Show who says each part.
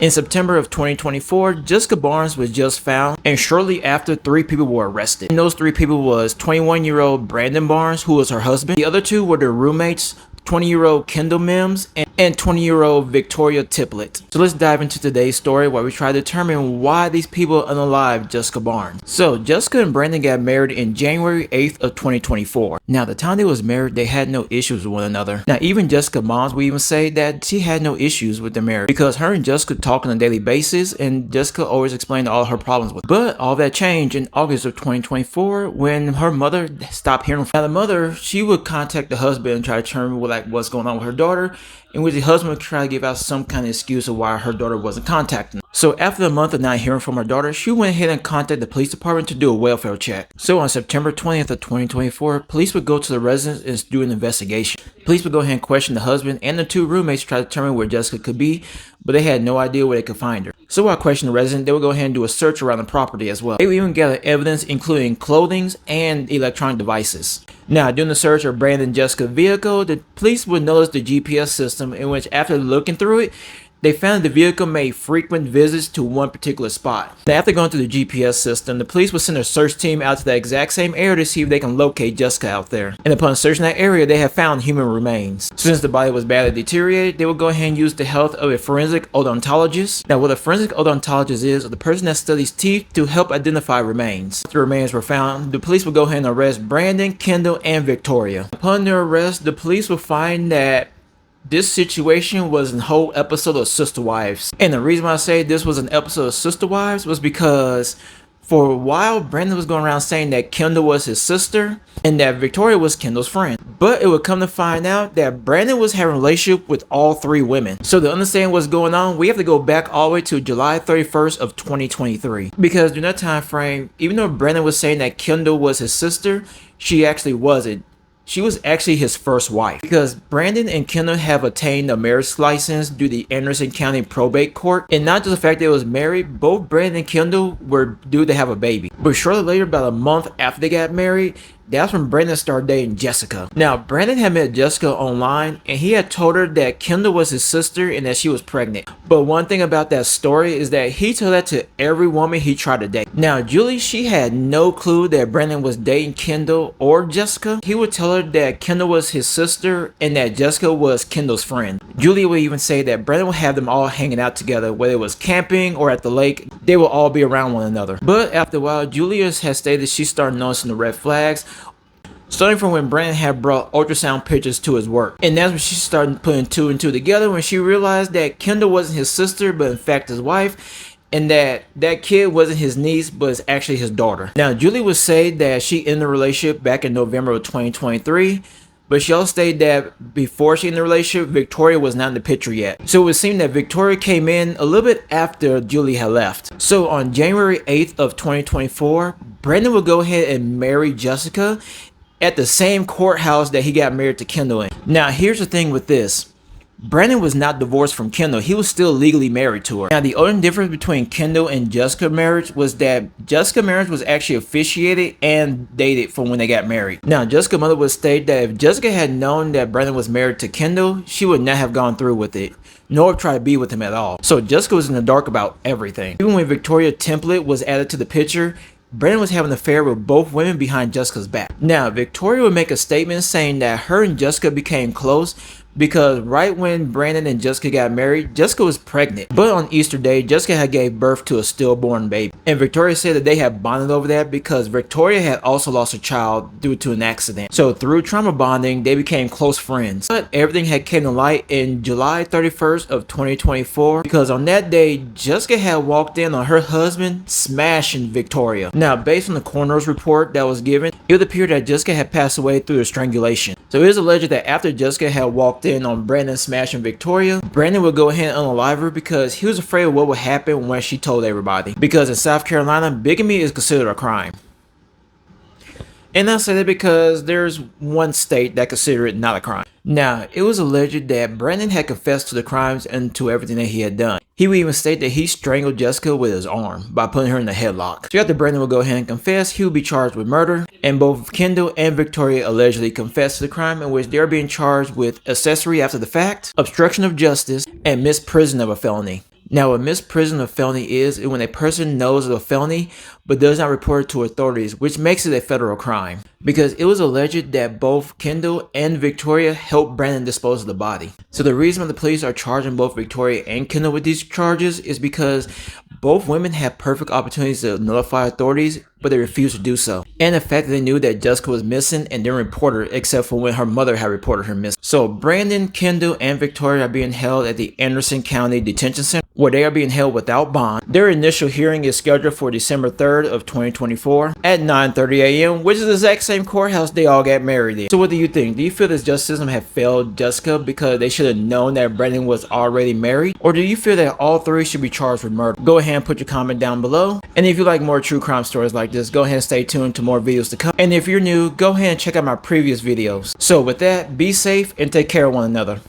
Speaker 1: In September of 2024, Jessica Barnes was just found, and shortly after, 3 people were arrested. And those 3 people was 21-year-old Brandon Barnes, who was her husband. The other 2 were their roommates, 20-year-old Kendall Mims and 20-year-old Victoria Tiplett. So let's dive into today's story where we try to determine why these people unalived Jessica Barnes. So Jessica and Brandon got married in January 8th of 2024. Now the time they was married, they had no issues with one another. Now even Jessica moms would even say that she had no issues with their marriage because her and Jessica talk on a daily basis, and Jessica always explained all her problems with. But all that changed in August of 2024 when her mother stopped hearing from her. Now the mother, she would contact the husband and try to determine what's going on with her daughter, in which the husband would try to give out some kind of excuse of why her daughter wasn't contacting her. So after a month of not hearing from her daughter, she went ahead and contacted the police department to do a welfare check. So on September 20th of 2024, police would go to the residence and do an investigation. Police would go ahead and question the husband and the 2 roommates to try to determine where Jessica could be, but they had no idea where they could find her. So while questioning the resident, they would go ahead and do a search around the property as well. They would even gather evidence including clothing and electronic devices. Now, during the search of Brandon and Jessica's vehicle, the police would notice the GPS system, in which after looking through it, they found the vehicle made frequent visits to one particular spot. Now, after going through the GPS system, the police would send a search team out to the exact same area to see if they can locate Jessica out there. And upon searching that area, they have found human remains. Since the body was badly deteriorated, they would go ahead and use the help of a forensic odontologist. Now, what a forensic odontologist is the person that studies teeth to help identify remains. After the remains were found, the police would go ahead and arrest Brandon, Kendall, and Victoria. Upon their arrest, the police would find that this situation was a whole episode of Sister Wives. And the reason why I say this was an episode of Sister Wives was because for a while, Brandon was going around saying that Kendall was his sister and that Victoria was Kendall's friend. But it would come to find out that Brandon was having a relationship with all 3 women. So to understand what's going on, we have to go back all the way to July 31st of 2023. Because during that time frame, even though Brandon was saying that Kendall was his sister, she actually wasn't. She was actually his first wife, because Brandon and Kendall have obtained a marriage license due to the Anderson County Probate Court. And not just the fact that they was married, both Brandon and Kendall were due to have a baby. But shortly later, about a month after they got married, that's when Brandon started dating Jessica. Now, Brandon had met Jessica online, and he had told her that Kendall was his sister and that she was pregnant. But one thing about that story is that he told that to every woman he tried to date. Now, Julie, she had no clue that Brandon was dating Kendall or Jessica. He would tell her that Kendall was his sister and that Jessica was Kendall's friend. Julie would even say that Brandon would have them all hanging out together, whether it was camping or at the lake. They will all be around one another. But after a while, Julia has stated she started noticing the red flags, starting from when Brandon had brought ultrasound pictures to his work. And that's when she started putting 2 and 2 together, when she realized that Kendall wasn't his sister, but in fact his wife, and that kid wasn't his niece, but it's actually his daughter. Now, Julie would say that she ended the relationship back in November of 2023, but she also stated that before she ended the relationship, Victoria was not in the picture yet. So it would seem that Victoria came in a little bit after Julie had left. So on January 8th of 2024, Brandon would go ahead and marry Jessica at the same courthouse that he got married to Kendall in. Now, here's the thing with this. Brandon was not divorced from Kendall. He was still legally married to her. Now, the only difference between Kendall and Jessica's marriage was that Jessica's marriage was actually officiated and dated from when they got married. Now, Jessica's mother would state that if Jessica had known that Brandon was married to Kendall, she would not have gone through with it, nor try to be with him at all. So Jessica was in the dark about everything. Even when Victoria Template was added to the picture, Brandon was having an affair with both women behind Jessica's back. Now, Victoria would make a statement saying that her and Jessica became close because right when Brandon and Jessica got married, Jessica was pregnant. But on Easter Day, Jessica had gave birth to a stillborn baby. And Victoria said that they had bonded over that because Victoria had also lost a child due to an accident. So through trauma bonding, they became close friends. But everything had came to light in July 31st of 2024 because on that day, Jessica had walked in on her husband smashing Victoria. Now, based on the coroner's report that was given, it would appear that Jessica had passed away through a strangulation. So it is alleged that after Jessica had walked in on Brandon smashing Victoria, Brandon would go ahead and unalive her because he was afraid of what would happen when she told everybody. Because in South Carolina, bigamy is considered a crime. And I say that because there's one state that considered it not a crime. Now, it was alleged that Brandon had confessed to the crimes and to everything that he had done. He would even state that he strangled Jessica with his arm by putting her in a headlock. So after Brandon would go ahead and confess, he would be charged with murder. And both Kendall and Victoria allegedly confessed to the crime, in which they're being charged with accessory after the fact, obstruction of justice, and misprision of a felony. Now, a misprision of felony is when a person knows of a felony but does not report it to authorities, which makes it a federal crime. Because it was alleged that both Kendall and Victoria helped Brandon dispose of the body. So the reason why the police are charging both Victoria and Kendall with these charges is because both women had perfect opportunities to notify authorities, but they refused to do so. And the fact that they knew that Jessica was missing and didn't report her except for when her mother had reported her missing. So Brandon, Kendall, and Victoria are being held at the Anderson County Detention Center, where they are being held without bond. Their initial hearing is scheduled for December 3rd of 2024 at 9:30 a.m., which is the exact same courthouse they all got married in. So what do you think? Do you feel this justice system have failed Jessica because they should have known that Brandon was already married? Or do you feel that all three should be charged with murder? Go ahead and put your comment down below. And if you like more true crime stories like this, go ahead and stay tuned to more videos to come. And if you're new, go ahead and check out my previous videos. So with that, be safe and take care of one another.